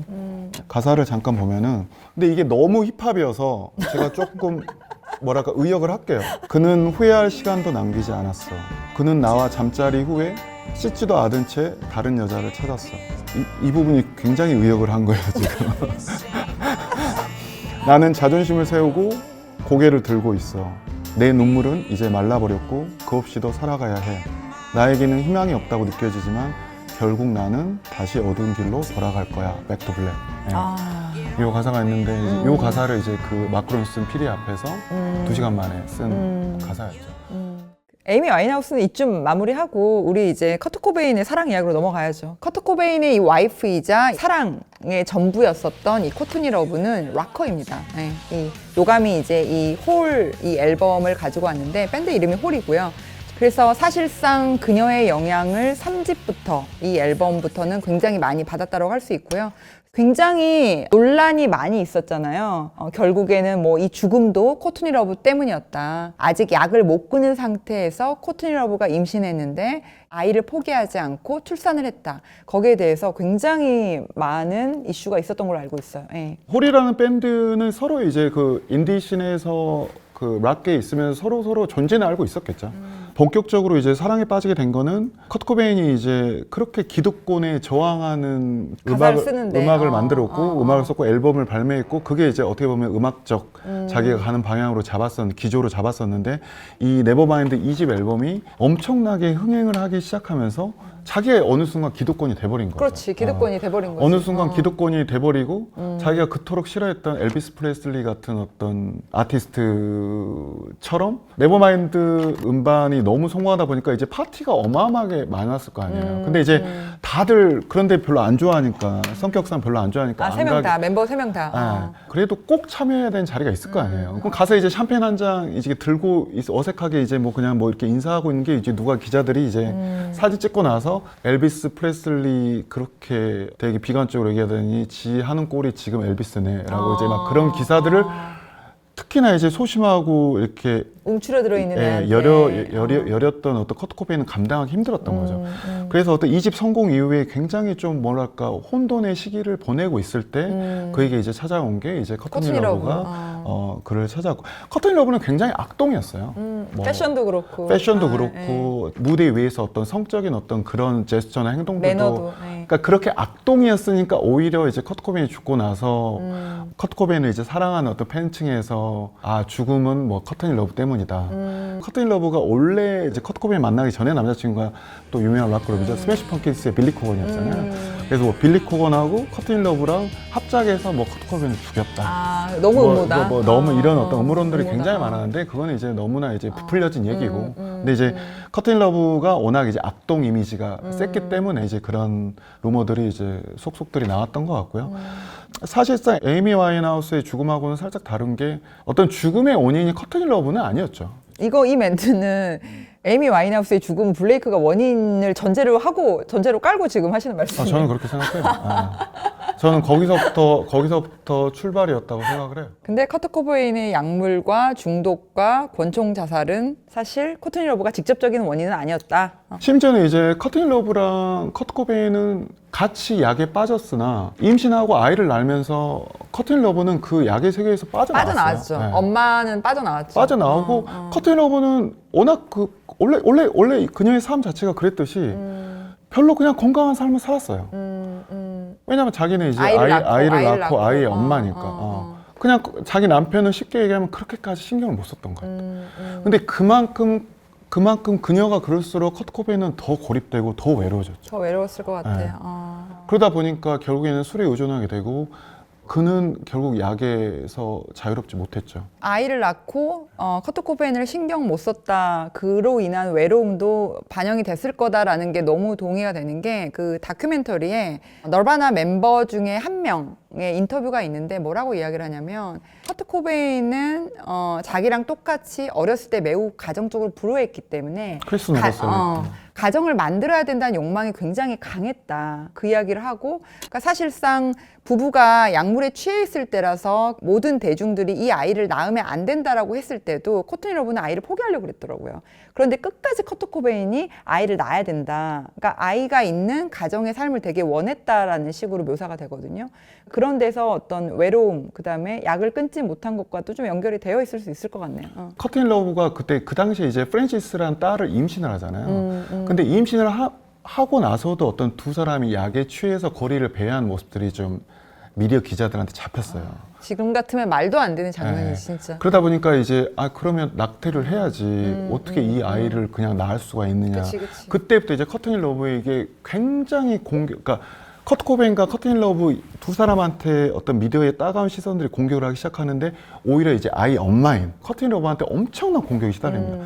가사를 잠깐 보면은 근데 이게 너무 힙합이어서 제가 조금 뭐랄까 의역을 할게요. 그는 후회할 시간도 남기지 않았어. 그는 나와 잠자리 후에 씻지도 않은 채 다른 여자를 찾았어. 이 부분이 굉장히 의역을 한 거예요 지금. 나는 자존심을 세우고 고개를 들고 있어. 내 눈물은 이제 말라버렸고 그 없이도 살아가야 해. 나에게는 희망이 없다고 느껴지지만 결국 나는 다시 어두운 길로 돌아갈 거야. 백투 블랙. 이 가사가 있는데 이 가사를 이제 그 마크 론슨 PD 앞에서 2시간 만에 쓴 가사였죠. 에이미 와인하우스는 이쯤 마무리하고 우리 이제 커트 코베인의 사랑 이야기로 넘어가야죠. 커트 코베인의 이 와이프이자 사랑의 전부였었던 이 코트니 러브는 락커입니다. 네, 이 요감이 이제 이 앨범을 가지고 왔는데 밴드 이름이 홀이고요. 그래서 사실상 그녀의 영향을 3집부터 이 앨범부터는 굉장히 많이 받았다고 할 수 있고요. 굉장히 논란이 많이 있었잖아요. 결국에는 뭐 이 죽음도 코트니 러브 때문이었다. 아직 약을 못 끊은 상태에서 코트니 러브가 임신했는데 아이를 포기하지 않고 출산을 했다. 거기에 대해서 굉장히 많은 이슈가 있었던 걸로 알고 있어요. 예. 홀이라는 밴드는 서로 이제 그 인디씬에서 그 락계에 있으면서 서로 존재는 알고 있었겠죠. 본격적으로 이제 사랑에 빠지게 된 거는 커트 코베인이 이제 그렇게 기득권에 저항하는 음악을 만들었고 음악을 썼고 앨범을 발매했고 그게 이제 어떻게 보면 음악적 자기가 가는 방향으로 기조로 잡았었는데 이 네버마인드 2집 앨범이 엄청나게 흥행을 하기 시작하면서 자기의 어느 순간 기득권이 돼버린 거죠. 그렇지, 기득권이 돼버린 거지. 어느 순간 기득권이 돼버리고 자기가 그토록 싫어했던 엘비스 프레슬리 같은 어떤 아티스트처럼 네버마인드 음반이 너무 성공하다 보니까 이제 파티가 어마어마하게 많았을 거 아니에요. 근데 이제 다들 그런데 별로 안 좋아하니까 성격상 별로 안 좋아하니까 세 명 다, 멤버 3명 다. 그래도 꼭 참여해야 되는 자리가 있을 거 아니에요. 그럼 가서 이제 샴페인 한 잔 이제 들고 어색하게 이제 뭐 그냥 뭐 이렇게 인사하고 있는 게 이제 누가 기자들이 이제 사진 찍고 나서 엘비스 프레슬리 그렇게 되게 비관적으로 얘기하더니 지 하는 꼴이 지금 엘비스네라고 이제 막 그런 기사들을 특히나 이제 소심하고 이렇게 움츠려 들어있는 애한테 여렸던 어떤 커트 코베인은 감당하기 힘들었던 거죠. 그래서 어떤 2집 성공 이후에 굉장히 좀 뭐랄까 혼돈의 시기를 보내고 있을 때 그에게 이제 찾아온 게 이제 커트니 러브가 그를 찾아왔고 커트니 러브는 굉장히 악동이었어요. 뭐 패션도 그렇고 그렇고 무대 위에서 어떤 성적인 어떤 그런 제스처나 행동들도 매너도, 그러니까 그렇게 악동이었으니까 오히려 이제 커트 코베인이 죽고 나서 커트 코베인을 이제 사랑하는 어떤 팬층에서 아 죽음은 뭐 커튼인 러브 때문이다. 커튼인 러브가 원래 이제 커트 코베인 만나기 전에 남자친구가 또 유명한 락 그룹이죠. 스매시 펑키스의 빌리 코건이었잖아요. 그래서 뭐 빌리 코건하고 커튼인 러브랑 합작해서 뭐 커트 코베인을 죽였다. 아, 너무 뭐, 음모다. 뭐 너무 이런 어떤 음모론들이 음모다. 굉장히 많았는데 그거는 이제 너무나 이제 부풀려진 얘기고. 근데 이제 커튼 러브가 워낙 이제 악동 이미지가 셌기 때문에 이제 그런 루머들이 이제 속속들이 나왔던 것 같고요. 사실상 에이미 와인하우스의 죽음하고는 살짝 다른 게 어떤 죽음의 원인이 커튼 러브는 아니었죠. 이 멘트는 에이미 와인하우스의 죽음 블레이크가 원인을 전제로 깔고 지금 하시는 말씀이에요. 저는 그렇게 생각해요. 저는 거기서부터 출발이었다고 생각을 해요. 근데 커트 코베인의 약물과 중독과 권총 자살은 사실 코트니 러브가 직접적인 원인은 아니었다. 심지어는 이제 커튼 러브랑 커트 코베인은 같이 약에 빠졌으나 임신하고 아이를 낳으면서 커튼 러브는 그 약의 세계에서 빠져나왔어요. 빠져나왔죠. 네. 엄마는 빠져나왔죠. 빠져나오고 커튼 러브는 워낙 그 원래 그녀의 삶 자체가 그랬듯이 별로 그냥 건강한 삶을 살았어요. 왜냐면 자기는 이제 아이를 낳고 아이의 엄마니까. 그냥 자기 남편은 쉽게 얘기하면 그렇게까지 신경을 못 썼던 것 같아요. 근데 그만큼 그녀가 그럴수록 커트 코베인은 더 고립되고 더 외로워졌죠. 더 외로웠을 것 같아요. 네. 그러다 보니까 결국에는 술에 의존하게 되고 그는 결국 약에서 자유롭지 못했죠. 아이를 낳고 커트 코베인을 신경 못 썼다. 그로 인한 외로움도 반영이 됐을 거다라는 게 너무 동의가 되는 게 그 다큐멘터리에 널바나 멤버 중에 한 명의 인터뷰가 있는데 뭐라고 이야기를 하냐면 커트 코베인은 자기랑 똑같이 어렸을 때 매우 가정적으로 불우했기 때문에 크리스 노버스를 가정을 만들어야 된다는 욕망이 굉장히 강했다. 그 이야기를 하고 그러니까 사실상 부부가 약물에 취해 있을 때라서 모든 대중들이 이 아이를 낳으면 안 된다라고 했을 때도 코트니 러브는 아이를 포기하려고 그랬더라고요. 그런데 끝까지 커트 코베인이 아이를 낳아야 된다. 그러니까 아이가 있는 가정의 삶을 되게 원했다라는 식으로 묘사가 되거든요. 그런 데서 어떤 외로움, 그다음에 약을 끊지 못한 것과도 좀 연결이 되어 있을 수 있을 것 같네요. 커튼 러브가 그때 그 당시에 이제 프랜시스라는 딸을 임신을 하잖아요. 근데 임신을 하고 나서도 어떤 두 사람이 약에 취해서 거리를 배회한 모습들이 좀 미디어 기자들한테 잡혔어요. 지금 같으면 말도 안 되는 장면이지 네. 진짜. 그러다 보니까 이제 그러면 낙태를 해야지 어떻게 이 아이를 그냥 낳을 수가 있느냐. 그치. 그때부터 이제 커튼 러브에게 굉장히 그러니까 커트 코베인과 커튼 러브 두 사람한테 어떤 미디어의 따가운 시선들이 공격을 하기 시작하는데 오히려 이제 아이 엄마인 커튼 러브한테 엄청난 공격이 시달립니다.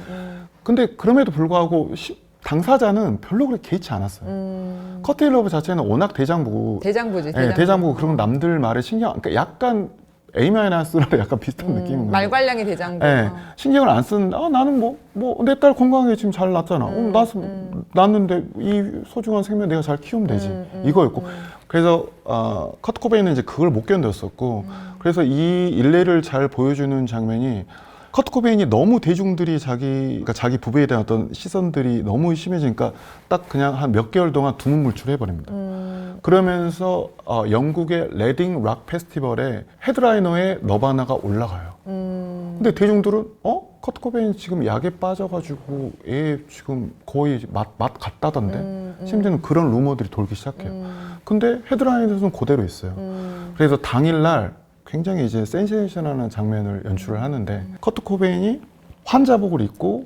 근데 그럼에도 불구하고 당사자는 별로 그렇게 개의치 않았어요. 커튼 러브 자체는 워낙 대장부지. 네, 대장부고 그러면 남들 말에 그러니까 약간 에이미 와인하우스랑 약간 비슷한 느낌인 거예요. 말괄량이 대장부. 네, 신경을 안 쓰는. 나는 내 딸 건강하게 지금 잘 낳았잖아. 낳았는데 이 소중한 생명 내가 잘 키우면 되지. 이거였고. 그래서 커트 코베인은 이제 그걸 못 견뎠었고. 그래서 이 일례를 잘 보여주는 장면이 커트 코베인이 너무 대중들이 그러니까 자기 부부에 대한 어떤 시선들이 너무 심해지니까 딱 그냥 한 몇 개월 동안 두문물출해버립니다. 그러면서 영국의 레딩 락 페스티벌에 헤드라이너에 너바나가 올라가요. 근데 대중들은 커트 코베인 지금 약에 빠져가지고 얘 지금 거의 맛 같다던데 심지어는 그런 루머들이 돌기 시작해요. 근데 헤드라이너에서는 그대로 있어요. 그래서 당일날 굉장히 이제 센세이션하는 장면을 연출을 하는데 커트 코베인이 환자복을 입고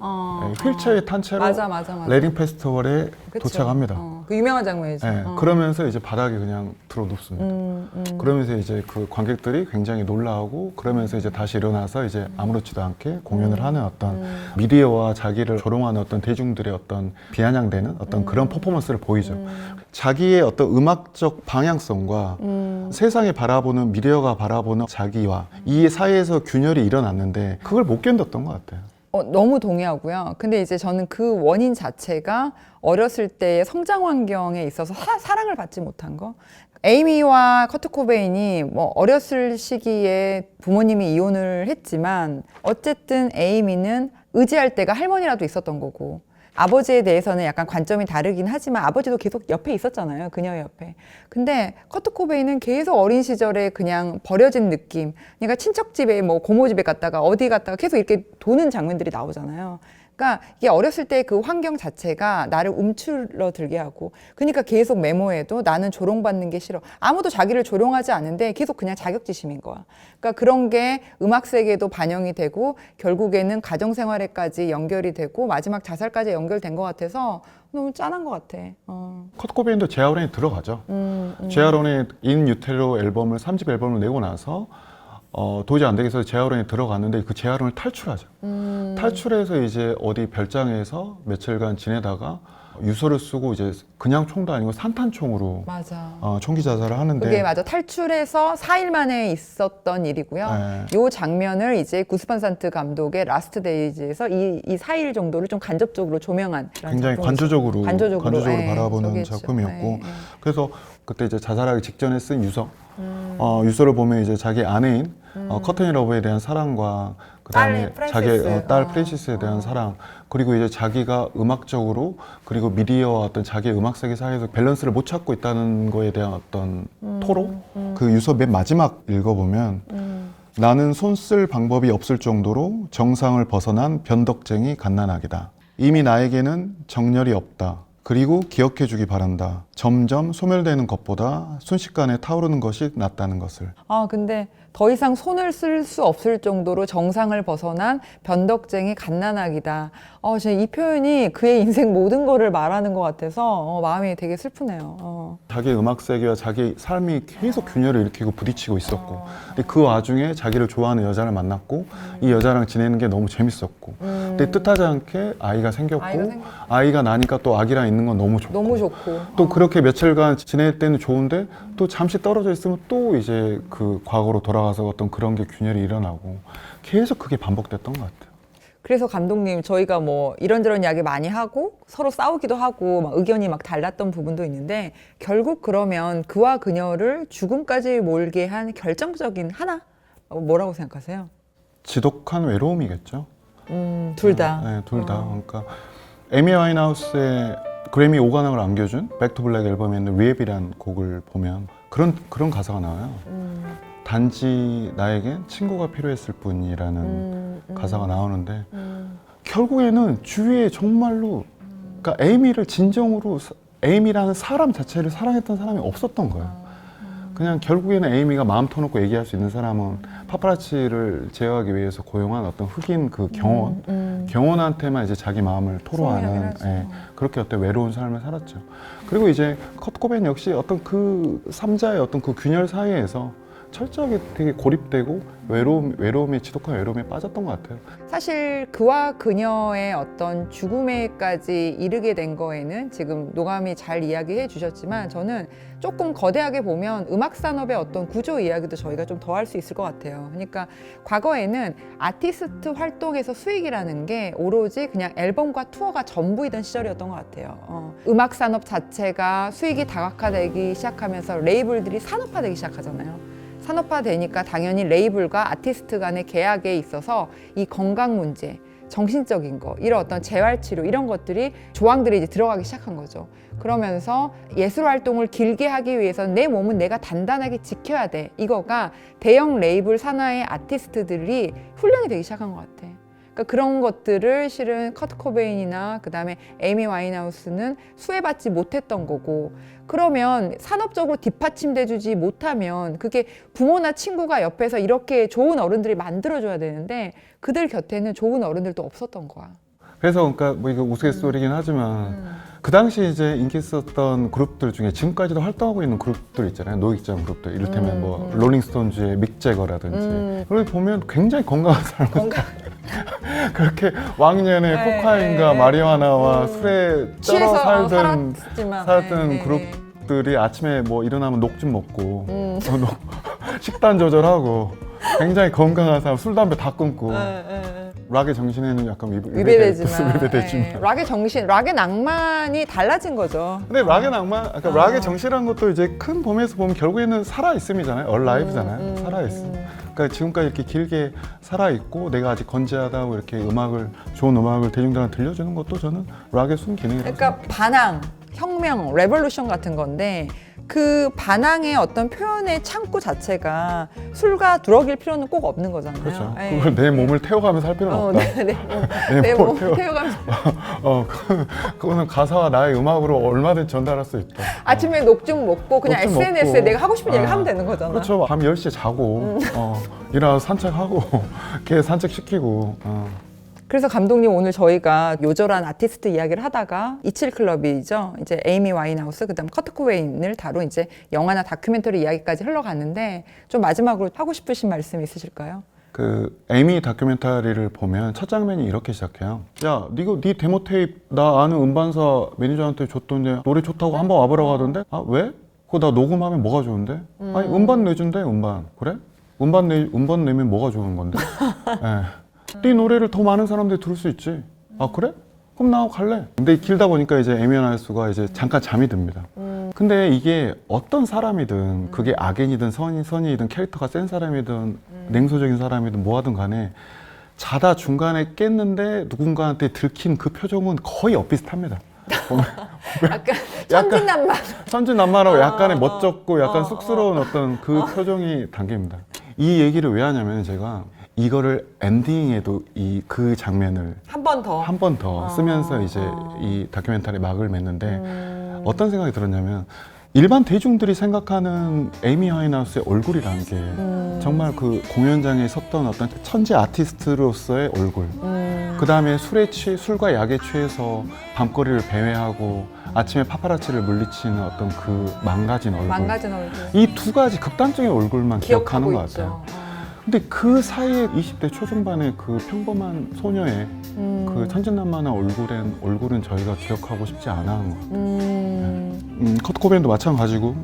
휠체어에 탄 채로 맞아. 레딩 페스티벌에 그쵸. 도착합니다. 그 유명한 장면이죠. 네, 그러면서 이제 바닥에 그냥 들어 눕습니다. 그러면서 이제 그 관객들이 굉장히 놀라고 그러면서 이제 다시 일어나서 이제 아무렇지도 않게 공연을 하는 어떤 미디어와 자기를 조롱하는 어떤 대중들의 어떤 비아냥대는 어떤 그런 퍼포먼스를 보이죠. 자기의 어떤 음악적 방향성과 세상이 바라보는 미디어가 바라보는 자기와 이 사이에서 균열이 일어났는데 그걸 못 견뎠던 것 같아요. 너무 동의하고요. 근데 이제 저는 그 원인 자체가 어렸을 때의 성장 환경에 있어서 사랑을 받지 못한 거. 에이미와 커트 코베인이 뭐 어렸을 시기에 부모님이 이혼을 했지만 어쨌든 에이미는 의지할 때가 할머니라도 있었던 거고 아버지에 대해서는 약간 관점이 다르긴 하지만 아버지도 계속 옆에 있었잖아요. 그녀의 옆에. 근데 커트 코베인은 계속 어린 시절에 그냥 버려진 느낌. 그러니까 친척 집에 뭐 고모 집에 갔다가 어디 갔다가 계속 이렇게 도는 장면들이 나오잖아요. 그러니까 이게 어렸을 때 그 환경 자체가 나를 움츠러들게 하고, 그러니까 계속 메모해도 나는 조롱받는 게 싫어. 아무도 자기를 조롱하지 않는데 계속 그냥 자격지심인 거야. 그러니까 그런 게 음악 세계에도 반영이 되고 결국에는 가정생활에까지 연결이 되고 마지막 자살까지 연결된 것 같아서 너무 짠한 것 같아. 커트 코베인도 제아론에 들어가죠. 제아론의 인 유테로 앨범을 3집 앨범을 내고 나서 도저히 안 되겠어서 재활원에 들어갔는데 그 재활원을 탈출하죠. 탈출해서 이제 어디 별장에서 며칠간 지내다가 유서를 쓰고 이제 그냥 총도 아니고 산탄총으로 맞아. 총기 자살을 하는데 그게 맞아. 탈출해서 4일 만에 있었던 일이고요. 네. 이 장면을 이제 구스판 산트 감독의 라스트 데이즈에서 이 4일 정도를 좀 간접적으로 조명한 굉장히 작품이죠. 관조적으로 예, 바라보는 저기했죠. 작품이었고 예, 예. 그래서 그때 이제 자살하기 직전에 쓴 유서 유서를 보면 이제 자기 아내인 커튼이 러브에 대한 사랑과 그다음에 딸 자기 프랜시스. 딸 프랜시스에 대한 사랑 그리고 이제 자기가 음악적으로 그리고 미디어와 어떤 자기의 음악 세계 사이에서 밸런스를 못 찾고 있다는 거에 대한 어떤 토로 그 유서 맨 마지막 읽어보면 나는 손 쓸 방법이 없을 정도로 정상을 벗어난 변덕쟁이 갓난아기다. 이미 나에게는 정열이 없다. 그리고 기억해 주기 바란다. 점점 소멸되는 것보다 순식간에 타오르는 것이 낫다는 것을. 근데 더 이상 손을 쓸 수 없을 정도로 정상을 벗어난 변덕쟁이 갓난아기다. 이 표현이 그의 인생 모든 거를 말하는 것 같아서 마음이 되게 슬프네요. 자기 음악 세계와 자기 삶이 계속 균열을 일으키고 부딪히고 있었고 근데 그 와중에 자기를 좋아하는 여자를 만났고 이 여자랑 지내는 게 너무 재밌었고 근데 뜻하지 않게 아이가 생겼고 아이가 나니까 또 아기랑 있는 건 너무 좋고 너무 좋고. 또 그렇게 며칠간 지낼 때는 좋은데 또 잠시 떨어져 있으면 또 이제 그 과거로 돌아가서 어떤 그런 게 균열이 일어나고 계속 그게 반복됐던 것 같아요. 그래서 감독님, 저희가 뭐 이런저런 이야기 많이 하고 서로 싸우기도 하고 막 의견이 막 달랐던 부분도 있는데 결국 그러면 그와 그녀를 죽음까지 몰게 한 결정적인 하나 뭐라고 생각하세요? 지독한 외로움이겠죠. 둘 다. 네, 둘 다. 그러니까 에미 와인하우스의 그래미 5관왕을 안겨준 백투 블랙 앨범에 있는 리앱이라는 곡을 보면 그런 가사가 나와요. 단지 나에겐 친구가 필요했을 뿐이라는 가사가 나오는데 결국에는 주위에 정말로 그러니까 에이미를 진정으로 에이미라는 사람 자체를 사랑했던 사람이 없었던 거예요. 그냥 결국에는 에이미가 마음 터놓고 얘기할 수 있는 사람은 파파라치를 제어하기 위해서 고용한 어떤 흑인 그 경원한테만 이제 자기 마음을 토로하는 그렇게 어떤 외로운 삶을 살았죠. 그리고 이제 커트 코베인 역시 어떤 그 삼자의 어떤 그 균열 사이에서 철저하게 되게 고립되고 외로움에 지독한 외로움에 빠졌던 것 같아요. 사실 그와 그녀의 어떤 죽음에까지 이르게 된 거에는 지금 노감이 잘 이야기해 주셨지만 저는 조금 거대하게 보면 음악 산업의 어떤 구조 이야기도 저희가 좀 더 할 수 있을 것 같아요. 그러니까 과거에는 아티스트 활동에서 수익이라는 게 오로지 그냥 앨범과 투어가 전부이던 시절이었던 것 같아요. 음악 산업 자체가 수익이 다각화되기 시작하면서 레이블들이 산업화되기 시작하잖아요. 산업화되니까 당연히 레이블과 아티스트 간의 계약에 있어서 이 건강 문제, 정신적인 거, 이런 어떤 재활치료 이런 것들이 조항들이 이제 들어가기 시작한 거죠. 그러면서 예술 활동을 길게 하기 위해서는 내 몸은 내가 단단하게 지켜야 돼. 이거가 대형 레이블 산하의 아티스트들이 훈련이 되기 시작한 것 같아. 그러니까 그런 것들을 실은 커트 코베인이나 그다음에 에이미 와인하우스는 수혜받지 못했던 거고 그러면 산업적으로 뒷받침돼 주지 못하면 그게 부모나 친구가 옆에서 이렇게 좋은 어른들이 만들어줘야 되는데 그들 곁에는 좋은 어른들도 없었던 거야. 그래서 그러니까 뭐 이거 우스갯소리긴 하지만 그 당시 이제 인기 있었던 그룹들 중에 지금까지도 활동하고 있는 그룹들 있잖아요. 노익장 그룹들. 이를테면 뭐 롤링스톤즈의 믹 제거라든지 그걸 보면 굉장히 건강한 사람을 그렇게 왕년에 코카인과 마리화나와 술에 쩔어 살던 그룹들이 아침에 뭐 일어나면 녹 좀 먹고 식단 조절하고 굉장히 건강한 사람, 술 담배 다 끊고 락의 정신에는 약간 위배되지만 위배되지만 락의 낭만이 달라진 거죠. 근데 락의 낭만, 그러니까 락의 정신이라는 것도 이제 큰 범위에서 보면 결국에는 살아있음이잖아요. 얼라이브잖아요. 살아있음. 그러니까 지금까지 이렇게 길게 살아있고 내가 아직 건재하다고 이렇게 좋은 음악을 대중들한테 들려주는 것도 저는 락의 순기능이라고 그러니까 반항, 혁명, 레볼루션 같은 건데 그 반항의 어떤 표현의 창구 자체가 술과 드럭일 필요는 꼭 없는 거잖아요. 그렇죠. 예. 그걸 내 몸을 태워가면서 할 필요는 없다. 내 몸을 몸 태워. 태워가면서 그거는 가사와 나의 음악으로 얼마든지 전달할 수 있다. 아침에 녹 좀 먹고 그냥 녹 좀 SNS에 먹고. 내가 하고 싶은 얘기 하면 되는 거잖아. 그렇죠. 밤 10시에 자고 일어나서 산책하고 걔 산책시키고 그래서 감독님 오늘 저희가 요절한 아티스트 이야기를 하다가 27클럽이죠. 이제 에이미 와인하우스 그다음 커트 코베인을 다룬 이제 영화나 다큐멘터리 이야기까지 흘러갔는데 좀 마지막으로 하고 싶으신 말씀 있으실까요? 그 에이미 다큐멘터리를 보면 첫 장면이 이렇게 시작해요. 야, 네 데모 테이프 나 아는 음반사 매니저한테 줬던데 노래 좋다고 한번 와보라고 하던데? 아 왜? 그거 나 녹음하면 뭐가 좋은데? 아니 음반 내준대 음반. 그래? 음반 내면 뭐가 좋은 건데? 예. 네 노래를 더 많은 사람들이 들을 수 있지. 아 그래? 그럼 나 갈래. 근데 길다 보니까 이제 에미 와인하우스가 이제 잠깐 잠이 듭니다. 근데 이게 어떤 사람이든 그게 악인이든 선이든 캐릭터가 센 사람이든 냉소적인 사람이든 뭐하든 간에 자다 중간에 깼는데 누군가한테 들킨 그 표정은 거의 엇비슷합니다. 약간 천진난만. 천진난만하고 약간의 멋쩍고 약간 쑥스러운 어떤 그 표정이 담깁니다. 이 얘기를 왜 하냐면 제가 이거를 엔딩에도 그 장면을 한 번 더. 한 번 더 쓰면서 이제 이 다큐멘터리 막을 맺는데 어떤 생각이 들었냐면 일반 대중들이 생각하는 에이미 와인하우스의 얼굴이라는 게 정말 그 공연장에 섰던 어떤 천재 아티스트로서의 얼굴 그 다음에 술과 약에 취해서 밤거리를 배회하고 아침에 파파라치를 물리치는 어떤 그 망가진 얼굴 망가진 얼굴. 이 두 가지 극단적인 얼굴만 기억하는 것 있죠. 같아요. 근데 그 사이에 20대 초중반의 그 평범한 소녀의 그 천진난만한 얼굴은 저희가 기억하고 싶지 않아 하는 것 같아요. 커트 코베인도 마찬가지고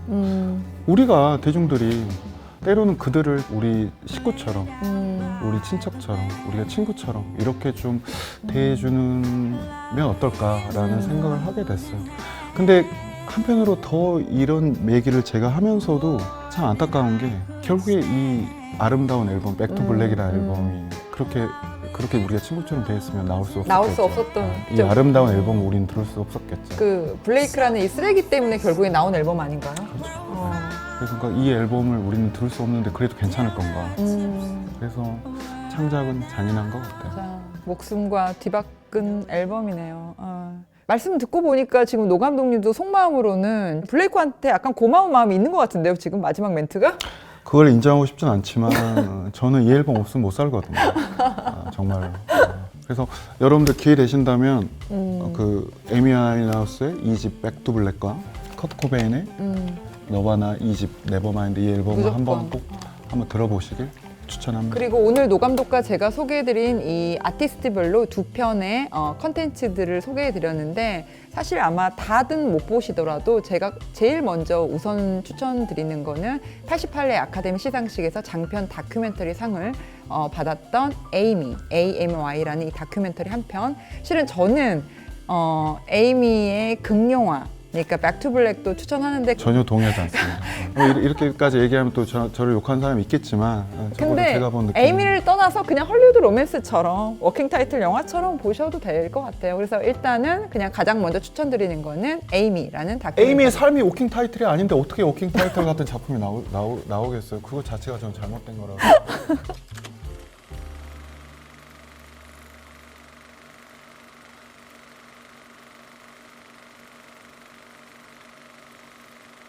우리가 대중들이 때로는 그들을 우리 식구처럼 우리 친척처럼 우리가 친구처럼 이렇게 좀 대해주면 어떨까라는 생각을 하게 됐어요. 근데 한편으로 더 이런 얘기를 제가 하면서도 참 안타까운 게 결국에 이 아름다운 앨범 백투 블랙이라는 앨범이 그렇게 우리가 친구처럼 대했으면 나올 수 없었던 이 아름다운 앨범을 우리는 들을 수 없었겠죠. 그 블레이크라는 이 쓰레기 때문에 결국에 나온 앨범 아닌가요? 그래서 그러니까 이 앨범을 우리는 들을 수 없는데 그래도 괜찮을 건가. 그래서 창작은 잔인한 것 같아요. 자, 목숨과 뒤바꾼 앨범이네요. 말씀 듣고 보니까 지금 노 감독님도 속마음으로는 블레이크한테 약간 고마운 마음이 있는 것 같은데요. 지금 마지막 멘트가? 그걸 인정하고 싶진 않지만 저는 이 앨범 없으면 못 살거든요. 정말로. 그래서 여러분들 기회 되신다면 그 에미 와인하우스의 2집 백투 블랙과 커트 코베인의 너바나 2집 네버마인드 이 앨범을 무조건. 한번 꼭 한번 들어보시길 추천합니다. 그리고 오늘 노 감독과 제가 소개해드린 이 아티스트별로 두 편의 컨텐츠들을 소개해드렸는데 사실 아마 다든 못 보시더라도 제가 제일 먼저 우선 추천드리는 거는 88회 아카데미 시상식에서 장편 다큐멘터리 상을 받았던 에이미, AMY라는 이 다큐멘터리 한 편. 실은 저는 에이미의 극영화 그러니까 백투 블랙도 추천하는데 전혀 동의하지 않습니다. 이렇게까지 얘기하면 또 저를 욕하는 사람이 있겠지만 저거는 근데 제가 본 느낌. 에이미를 떠나서 그냥 헐리우드 로맨스처럼 워킹 타이틀 영화처럼 보셔도 될 것 같아요. 그래서 일단은 그냥 가장 먼저 추천드리는 거는 에이미라는 다큐멘터리. 에이미의 삶이 워킹 타이틀이 아닌데 어떻게 워킹 타이틀 같은 작품이 나오겠어요? 그거 자체가 좀 잘못된 거라서.